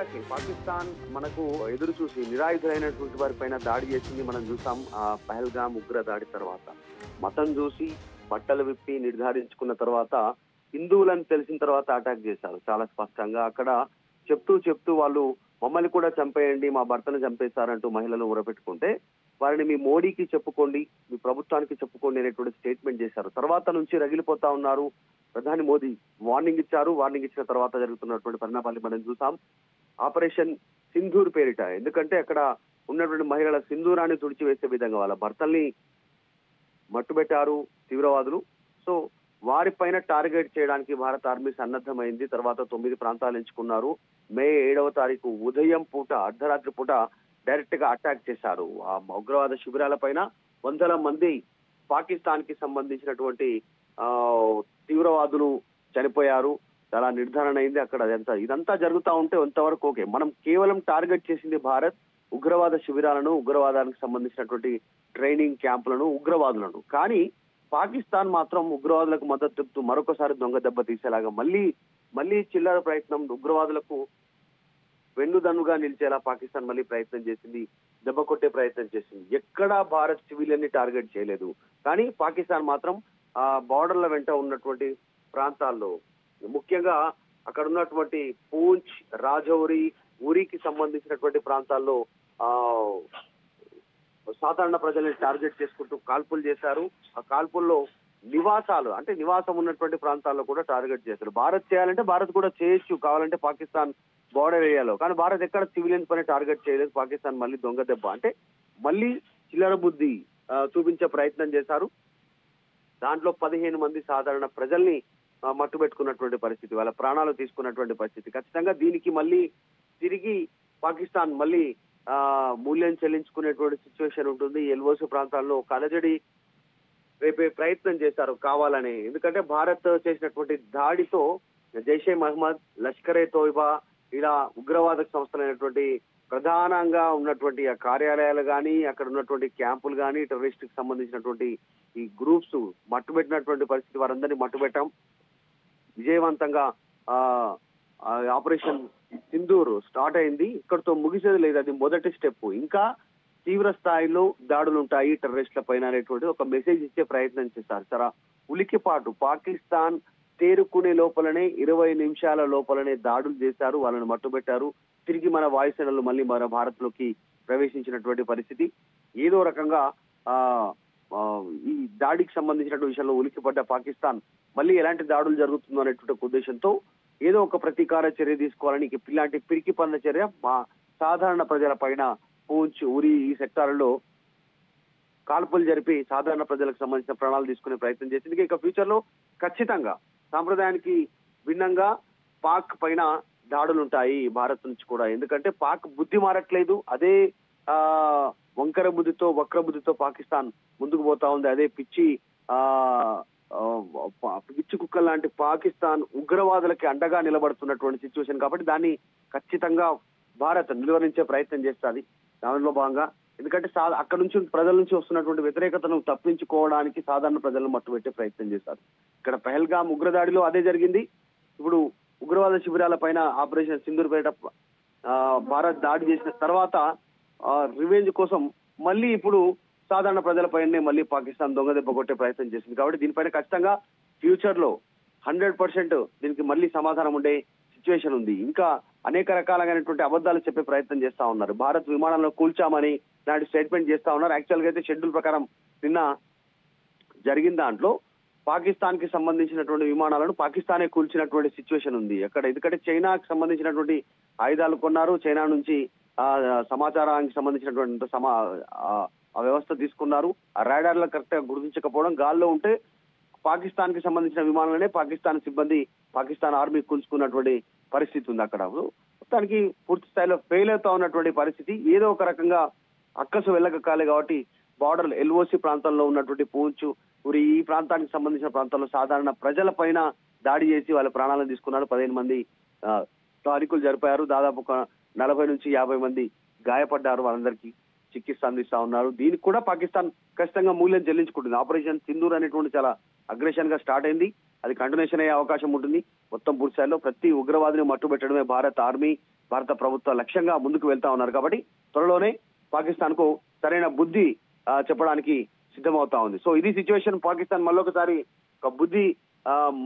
తాజాకి పాకిస్తాన్ మనకు ఎదురు చూసి నిరాయుధులైనటువంటి వారిపైన దాడి చేసింది మనం చూసాం. పహల్గామ్ ఉగ్ర దాడి తర్వాత మతం చూసి బట్టలు విప్పి నిర్ధారించుకున్న తర్వాత హిందువులని తెలిసిన తర్వాత అటాక్ చేశారు చాలా స్పష్టంగా. అక్కడ చెప్తూ వాళ్ళు మమ్మల్ని కూడా చంపేయండి, మా భర్తను చంపేశారంటూ మహిళలు ఉరపెట్టుకుంటే వారిని మీ మోడీకి చెప్పుకోండి, మీ ప్రభుత్వానికి చెప్పుకోండి అనేటువంటి స్టేట్మెంట్ చేశారు. తర్వాత నుంచి రగిలిపోతా ఉన్నారు. ప్రధాని మోదీ వార్నింగ్ ఇచ్చారు. వార్నింగ్ ఇచ్చిన తర్వాత జరుగుతున్నటువంటి పరిణామాన్ని మనం చూసాం. ఆపరేషన్ సింధూర్ పేరిట, ఎందుకంటే అక్కడ ఉన్నటువంటి మహిళల సింధూరాన్ని తుడిచివేసే విధంగా వాళ్ళ భర్తల్ని మట్టుబెట్టారు తీవ్రవాదులు. సో వారిపైన టార్గెట్ చేయడానికి భారత ఆర్మీ సన్నద్ధమైంది. తర్వాత 9 ప్రాంతాలు ఎంచుకున్నారు. మే 7వ తారీఖు ఉదయం పూట, అర్ధరాత్రి పూట డైరెక్ట్ గా అటాక్ చేశారు. ఆ ఉగ్రవాద శిబిరాల పైన వందల మంది పాకిస్తాన్ కి సంబంధించినటువంటి తీవ్రవాదులు చనిపోయారు. చాలా నిర్ధారణ అయింది అక్కడ. ఇదంతా జరుగుతూ ఉంటే కొంతవరకు ఓకే. మనం కేవలం టార్గెట్ చేసింది భారత్ ఉగ్రవాద శిబిరాలను, ఉగ్రవాదానికి సంబంధించినటువంటి ట్రైనింగ్ క్యాంపులను, ఉగ్రవాదులను. కానీ పాకిస్తాన్ మాత్రం ఉగ్రవాదులకు మద్దతు చెప్తూ మరొకసారి దొంగ దెబ్బ తీసేలాగా మళ్ళీ చిల్లర ప్రయత్నం, ఉగ్రవాదులకు వెన్నుదన్నుగా నిలిచేలా పాకిస్తాన్ మళ్ళీ ప్రయత్నం చేసింది, దెబ్బ కొట్టే ప్రయత్నం చేసింది. ఎక్కడా భారత్ సివిలియన్ ని టార్గెట్ చేయలేదు. కానీ పాకిస్తాన్ మాత్రం ఆ బార్డర్ల వెంట ఉన్నటువంటి ప్రాంతాల్లో, ముఖ్యంగా అక్కడ ఉన్నటువంటి పూంచ్, రాజౌరి, ఉరికి సంబంధించినటువంటి ప్రాంతాల్లో సాధారణ ప్రజల్ని టార్గెట్ చేసుకుంటూ కాల్పులు చేశారు. ఆ కాల్పుల్లో నివాసం ఉన్నటువంటి ప్రాంతాల్లో కూడా టార్గెట్ చేశారు. భారత్ చేయాలంటే భారత్ కూడా చేయొచ్చు, కావాలంటే పాకిస్తాన్ బార్డర్ ఏరియాలో. కానీ భారత్ ఎక్కడ సివిలియన్స్ పైన టార్గెట్ చేయలేదు. పాకిస్తాన్ మళ్ళీ దొంగ దెబ్బ, అంటే మళ్ళీ చిల్లర బుద్ధి చూపించే ప్రయత్నం చేశారు. దాంట్లో 15 మంది సాధారణ ప్రజల్ని మట్టుబెట్టుకున్నటువంటి పరిస్థితి, వాళ్ళ ప్రాణాలు తీసుకున్నటువంటి పరిస్థితి. ఖచ్చితంగా దీనికి మళ్ళీ తిరిగి పాకిస్తాన్ మళ్ళీ మూల్యం చెల్లించుకునేటువంటి సిచ్యువేషన్ ఉంటుంది. ఎల్ఓసి ప్రాంతాల్లో కలజడి రేపే ప్రయత్నం చేశారు కావాలని. ఎందుకంటే భారత్ చేసినటువంటి దాడితో జైషే మహమ్మద్, లష్కరే తోయిబా, ఇలా ఉగ్రవాద సంస్థలైనటువంటి ప్రధానంగా ఉన్నటువంటి ఆ కార్యాలయాలు కానీ, అక్కడ ఉన్నటువంటి క్యాంపులు కానీ, టెర్రరిస్ట్ కి సంబంధించినటువంటి ఈ గ్రూప్స్ మట్టుబెట్టినటువంటి పరిస్థితి. వారందరినీ మట్టుబెట్టాం. విజయవంతంగా ఆపరేషన్ సింధూర్ స్టార్ట్ అయింది. ఇక్కడతో ముగిసేది లేదు, అది మొదటి స్టెప్. ఇంకా తీవ్ర స్థాయిలో దాడులు ఉంటాయి టెర్రరిస్టుల పైన అనేటువంటి ఒక మెసేజ్ ఇచ్చే ప్రయత్నం చేశారు. చాలా ఉలికిపాటు పాకిస్తాన్ తేరుకునే లోపలనే 20 నిమిషాల లోపలనే దాడులు చేశారు, వాళ్ళని మట్టుబెట్టారు. తిరిగి మన వాయుసేనలు మళ్ళీ మన భారత్ లోకి ప్రవేశించినటువంటి పరిస్థితి. ఏదో రకంగా ఈ దాడికి సంబంధించినటువంటి విషయంలో ఉలికిపడ్డ పాకిస్తాన్ మళ్ళీ ఎలాంటి దాడులు జరుగుతుందో అనేటువంటి ఉద్దేశంతో ఏదో ఒక ప్రతీకార చర్య తీసుకోవాలని ఇలాంటి పిరికి పనుల చర్య సాధారణ ప్రజల పైన పూంచ్, ఉరి ఈ సెక్టార్లలో కాల్పులు జరిపి సాధారణ ప్రజలకు సంబంధించిన ప్రాణాలు తీసుకునే ప్రయత్నం చేసింది. ఇక ఫ్యూచర్ లో ఖచ్చితంగా సాంప్రదాయానికి భిన్నంగా పాక్ పైన దాడులు ఉంటాయి భారత్ నుంచి కూడా. ఎందుకంటే పాక్ బుద్ధి మారట్లేదు. అదే వంకర బుద్ధితో, వక్ర బుద్ధితో పాకిస్తాన్ ముందుకు పోతా ఉంది. అదే పిచ్చి కుక్కల లాంటి పాకిస్తాన్ ఉగ్రవాదులకి అండగా నిలబడుతున్నటువంటి సిచ్యువేషన్. కాబట్టి దాన్ని ఖచ్చితంగా భారత్ నిలువరించే ప్రయత్నం చేస్తుంది దానిలో భాగంగా. ఎందుకంటే అక్కడ నుంచి ప్రజల నుంచి వస్తున్నటువంటి వ్యతిరేకతను తప్పించుకోవడానికి సాధారణ ప్రజలను మట్టుబెట్టే ప్రయత్నం చేశారు. ఇక్కడ పహల్గామ్ ఉగ్రదాడిలో అదే జరిగింది. ఇప్పుడు ఉగ్రవాద శిబిరాల పైన ఆపరేషన్ సింధూర్ పేరిట భారత్ దాడి చేసిన తర్వాత రివెంజ్ కోసం మళ్ళీ ఇప్పుడు సాధారణ ప్రజలపైనే మళ్ళీ పాకిస్తాన్ దొంగ దెబ్బ కొట్టే ప్రయత్నం చేసింది. కాబట్టి దీనిపైన ఖచ్చితంగా ఫ్యూచర్ లో 100% దీనికి మళ్ళీ సమాధానం ఉండే సిచ్యువేషన్ ఉంది. ఇంకా అనేక రకాలైనటువంటి అబద్ధాలు చెప్పే ప్రయత్నం చేస్తా ఉన్నారు. భారత్ విమానంలో కూల్చామని లాంటి స్టేట్మెంట్ చేస్తా ఉన్నారు. యాక్చువల్ గా అయితే షెడ్యూల్ ప్రకారం నిన్న జరిగిన దాంట్లో పాకిస్తాన్ కి సంబంధించినటువంటి విమానాలను పాకిస్తానే కూల్చినటువంటి సిచ్యువేషన్ ఉంది అక్కడ. ఎందుకంటే చైనాకి సంబంధించినటువంటి ఆయుధాలు కొన్నారు, చైనా నుంచి సమాచారానికి సంబంధించినటువంటి ఆ వ్యవస్థ తీసుకున్నారు. ఆ రాడార్లు కరెక్ట్ గా గుర్తించకపోవడం, గాల్లో ఉంటే పాకిస్తాన్ కి సంబంధించిన విమానాలనే పాకిస్తాన్ సిబ్బంది, పాకిస్తాన్ ఆర్మీ కూల్చుకున్నటువంటి పరిస్థితి ఉంది అక్కడ. మొత్తానికి పూర్తి స్థాయిలో ఫెయిల్ అవుతా ఉన్నటువంటి పరిస్థితి. ఏదో ఒక రకంగా అక్కసు వెళ్ళగక్కాలి. కాబట్టి బార్డర్ ఎల్ఓసి ప్రాంతంలో ఉన్నటువంటి పూంచు, ఉరి ఈ ప్రాంతానికి సంబంధించిన ప్రాంతాల్లో సాధారణ ప్రజల పైన దాడి చేసి వాళ్ళ ప్రాణాలను తీసుకున్నారు. 15 మంది స్థానికులు జరిపారు. దాదాపు ఒక 40 నుంచి 50 మంది గాయపడ్డారు. వాళ్ళందరికీ చికిత్స అందిస్తా ఉన్నారు. దీనికి కూడా పాకిస్తాన్ ఖచ్చితంగా మూల్యం చెల్లించుకుంటుంది. ఆపరేషన్ సింధూర్ అనేటువంటి చాలా అగ్రెషన్ గా స్టార్ట్ అయింది. అది కంటిన్యూషన్ అయ్యే అవకాశం ఉంటుంది. మొత్తం పూర్తి స్థాయిలో ప్రతి ఉగ్రవాదిని మట్టుబెట్టడమే భారత ఆర్మీ, భారత ప్రభుత్వ లక్ష్యంగా ముందుకు వెళ్తా ఉన్నారు. కాబట్టి త్వరలోనే పాకిస్తాన్ కు సరైన బుద్ధి చెప్పడానికి సిద్ధమవుతా ఉంది. సో ఇది సిచ్యువేషన్. పాకిస్తాన్ మళ్ళొకసారి ఒక బుద్ధి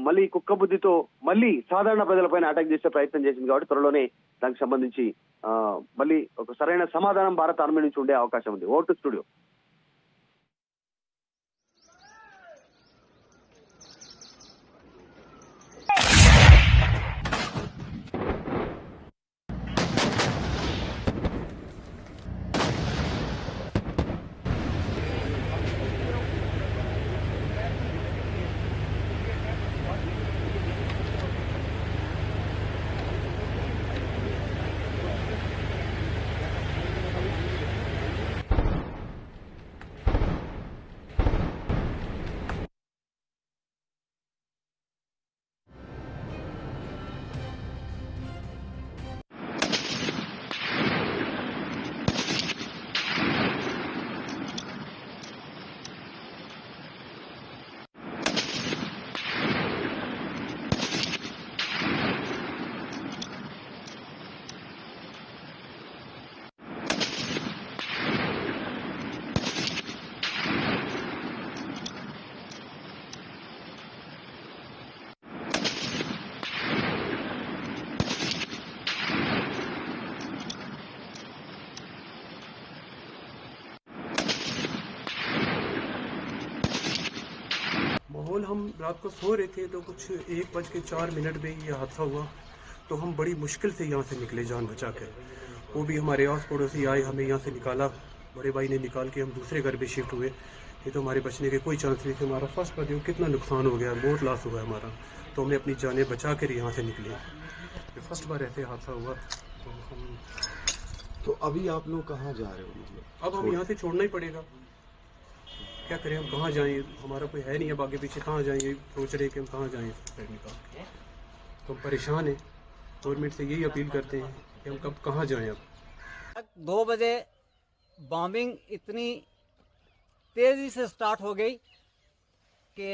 మళ్ళీ కుక్క బుద్ధితో మళ్ళీ సాధారణ ప్రజలపైన అటాక్ చేసే ప్రయత్నం చేసింది. కాబట్టి త్వరలోనే దానికి సంబంధించి మళ్ళీ ఒక సరైన సమాధానం భారత ఆర్మీ నుంచి ఉండే అవకాశం ఉంది. Over to studio. माहौल हम रात को सो रहे थे तो कुछ 1:04 में ये हादसा हुआ। तो हम बड़ी मुश्किल से यहाँ से निकले जान बचा कर। वो भी हमारे आस पड़ोसी आए, हमें यहाँ से निकाला, बड़े भाई ने निकाल के हम दूसरे घर पे शिफ्ट हुए। ये तो हमारे बचने के कोई चांस नहीं थे। हमारा फर्स्ट बार देखो कितना नुकसान हो गया, बहुत लॉस हुआ है हमारा। तो हमने अपनी जानें बचा कर यहाँ से निकले। ये फर्स्ट बार ऐसे हादसा हुआ। तो अभी आप लोग कहाँ जा रहे हो? मतलब अब हम यहाँ से छोड़ना ही पड़ेगा, क्या करें, हम कहाँ जाएं, हमारा कोई है नहीं अब आगे पीछे, कहाँ जाएंगे, सोच रहे कि हम कहाँ जाएं निकाल के। तो हम परेशान हैं, गवर्नमेंट से यही अपील करते हैं कि हम कब कहाँ जाएं। अब 2 बजे बॉम्बिंग इतनी तेजी से स्टार्ट हो गई कि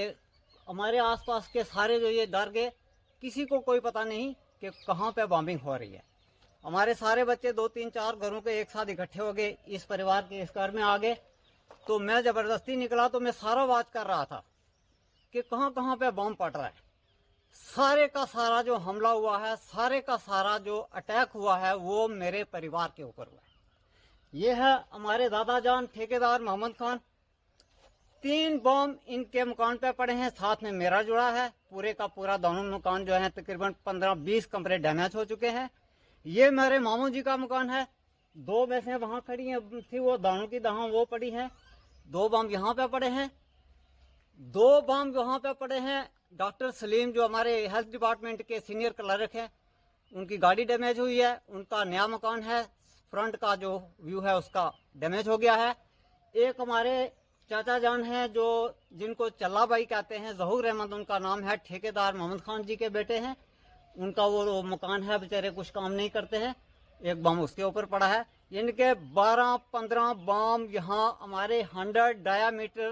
हमारे आसपास के सारे जो ये डर गए, किसी को कोई पता नहीं कि कहाँ पे बॉम्बिंग हो रही है। हमारे सारे बच्चे 2-3-4 घरों के एक साथ इकट्ठे हो गए, इस परिवार के इस घर में आ गए। तो मैं जबरदस्ती निकला तो मैं सारा वाच कर रहा था कि कहाँ कहाँ पे बम पड़ रहा है। सारे का सारा जो हमला हुआ है, सारे का सारा जो अटैक हुआ है, वो मेरे परिवार के ऊपर हुआ है। ये है हमारे दादा जान ठेकेदार मोहम्मद खान। 3 बम इनके मकान पे पड़े हैं, साथ में मेरा जुड़ा है। पूरे का पूरा दोनों मकान जो है तकरीबन 15-20 कमरे डैमेज हो चुके हैं। ये मेरे मामू जी का मकान है। 2 भैंसें वहां खड़ी हैं थी, वो दानों की दहा वो पड़ी हैं। 2 बम यहाँ पे पड़े हैं, 2 बम वहां पे पड़े हैं। डॉक्टर सलीम जो हमारे हेल्थ डिपार्टमेंट के सीनियर क्लर्क हैं, उनकी गाड़ी डैमेज हुई है। उनका नया मकान है, फ्रंट का जो व्यू है उसका डैमेज हो गया है। एक हमारे चाचा जान हैं जो जिनको चल्ला भाई कहते हैं, जहूर अहमद उनका नाम है, ठेकेदार मोहम्मद खान जी के बेटे हैं। उनका वो मकान है, बेचारे कुछ काम नहीं करते हैं। एक बम उसके ऊपर पड़ा है। इनके 12-15 बम यहाँ हमारे 100 डायामीटर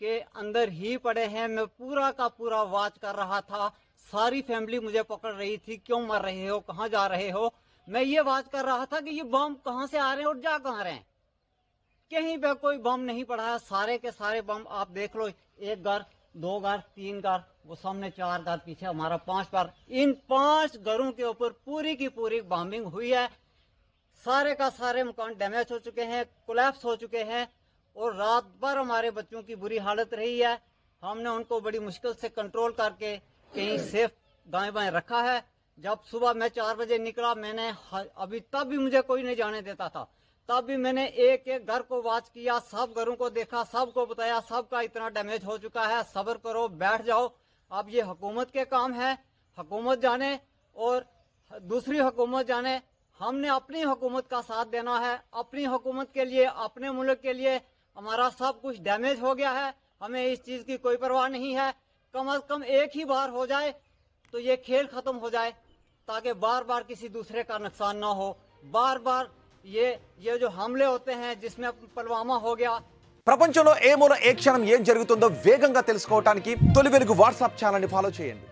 के अंदर ही पड़े हैं। मैं पूरा का पूरा वॉच कर रहा था। सारी फैमिली मुझे पकड़ रही थी, क्यों मर रहे हो, कहाँ जा रहे हो। मैं ये वॉच कर रहा था कि ये बम कहाँ से आ रहे हैं और जा कहाँ रहे हैं। कहीं पे कोई बम नहीं पड़ा है। सारे के सारे बम आप देख लो, 1 घर, 2 घर, 3 घर, वो सामने 4 घर, पीछे हमारा 5 घर। इन 5 घरों के ऊपर पूरी की पूरी बॉम्बिंग हुई है। सारे का सारे मकान डैमेज हो चुके हैं, कोलैप्स हो चुके हैं। और रात भर हमारे बच्चों की बुरी हालत रही है। हमने उनको बड़ी मुश्किल से कंट्रोल करके कहीं सेफ दाएं बाएं रखा है। जब सुबह मैं 4 बजे निकला, मैंने अभी तब भी मुझे कोई नहीं जाने देता था, तब भी मैंने एक एक घर को वॉच किया, सब घरों को देखा, सबको बताया, सबका इतना डैमेज हो चुका है, सब्र करो, बैठ जाओ। अब ये हुकूमत के काम है, हुकूमत जाने और दूसरी हुकूमत जाने। हमने अपनी हुकूमत का साथ देना है। अपनी हुकूमत के लिए, अपने मुल्क के लिए हमारा सब कुछ डैमेज हो गया है। हमें इस चीज की कोई परवाह नहीं है। कम से कम एक ही बार हो जाए तो ये खेल खत्म हो जाए, ताकि बार बार किसी दूसरे का नुकसान ना हो। बार बार ये जो हमले होते हैं, जिसमें पुलवामा हो गया, ప్రపంచంలో ఏ మూల ఏ క్షణం ఏం జరుగుతుందో వేగంగా తెలుసుకోవడానికి తొలి వెలుగు వాట్సాప్ ఛానల్ని ఫాలో చేయండి.